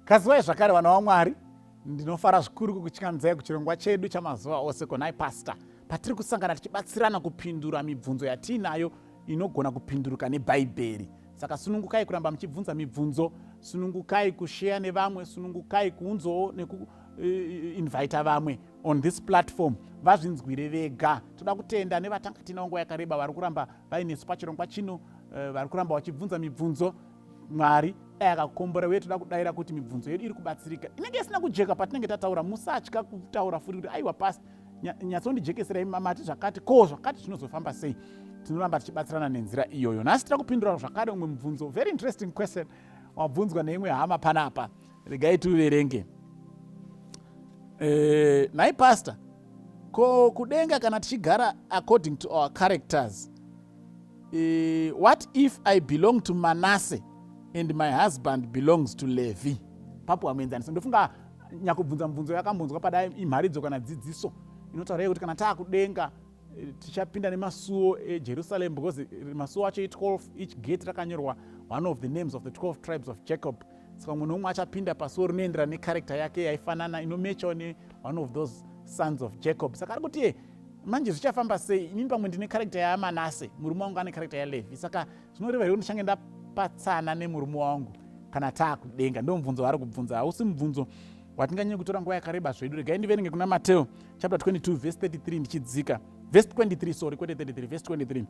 Kaziwai zvakare vana vaMwari, ndinofara zvikuru kukuchingamdzai kuchirongwa chedu chamazuva ose konai pastor, patiri kusangana tichibatsirana kupindura mibvunzo yatiinayo inogona kupinduruka nebhaibheri. Saka sunungukai kuramba muchibvunza mibvunzo, sunungukai kushare nevamwe, sunungukai kuunzawo nekuinvita vamwe on this platform. Vazvinzwire vega. Toda kutenda nevatanga tinavo nguva yakareba vari kuramba vainesu pachirongwa chino, vari kuramba vachibvunza mibvunzo. Mwari akakombora uye toda kudayira kuti mibvunzo yedu iri kubatsirika. Inenge isina kujeka patinenge tataura, musatya kutaura futi kuti aiwa pasi nyatsondijekeserai mati zvakati, ko zvakati zvinozofamba sei? Tinoramba tichibatsirana nenzira iyoyo. Nhasi tira kupindura zvakare umwe mubvunzo, very interesting question wabvunzwa neimwe hama panapa. Regai tiuverenge. Nai pastor, ko kudenga kana tichigara according to our characters, what if I belong to Manasseh and my husband belongs to Levi? Papo wamenzani. Ndofunga nyakubvunza mubvunzo yakambunzwa pada imharidzo kana dzidziso inotaura kuti kana taakudenga tichapinda nemasuo eJerusalem, because masuo acho 12, each gate rakanyorwa one of the names of the 12 tribes of Jacob. Saka munhu umwe achapinda pasuo rinoenderana necharacter yake yaifanana inomechawo ne one of those sons of Jacob. Saka ari kuti manje zvichafamba sei? Inini pamwe ndine character yaManase, murume wangu ane character yaLevi. Saka zvinoreva kuti ndichange ndapatsana nemurume wangu kana taakudenga. Ndo mubvunzo vari kubvunza, hausi mubvunzo watinganyanya kutora nguva yakareba zvedu. Regai ndiverenge kuna Mateo chapter 22 verse 33 ndichidzika. Verse 23, sorry, 33, verse 23.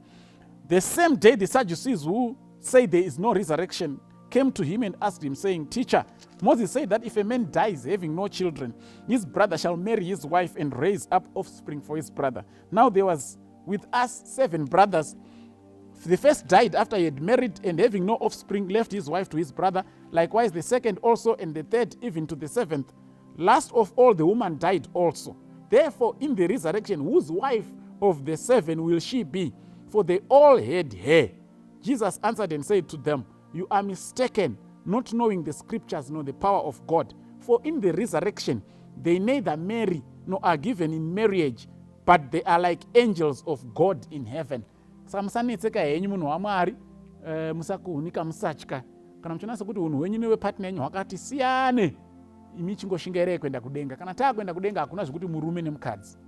The same day the Sadducees, who say there is no resurrection, came to him and asked him, saying, Teacher, Moses said that if a man dies having no children, his brother shall marry his wife and raise up offspring for his brother. Now there was with us 7 brothers. The first died after he had married, and having no offspring left his wife to his brother. Likewise the second also, and the third even to the 7th. Last of all the woman died also. Therefore in the resurrection, whose wife of the 7 will she be? For they all had hair. Jesus answered and said to them, You are mistaken, not knowing the scriptures nor the power of God. For in the resurrection they neither marry nor are given in marriage, but they are like angels of God in heaven. Saka musanetseka henyu munhu waMwari, musakuhunika, musatya. Kana muchinasa kuti unhu hwenyu newepartner yenyu hwakati siyane, imi chingoshingairei kuenda kudenga. Kana taakuenda kudenga hakuna zvekuti murume nemukadzi.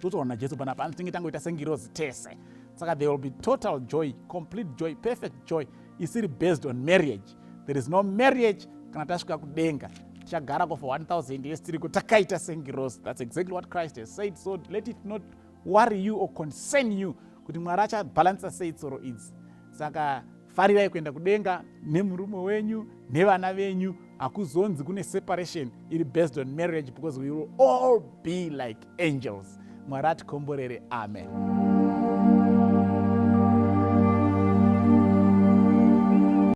Totoona Jesu panapa tinenge tangoita sengirozi tese. Saka there will be total joy, complete joy, perfect joy. Isiri based on marriage. There is no marriage kana tasvika kudenga. Tichagarako for 1000 years tiri kutakaita sengirozi. That's exactly what Christ has said. So let it not worry you or concern you kuti Mwari achabhalansa sei tsoro idzi. Saka farirai kuenda kudenga nemurume wenyu nevana venyu. Hakuzonzi kune separation iri based on marriage, because we will all be like angels. Mwari atikomborere. Amen.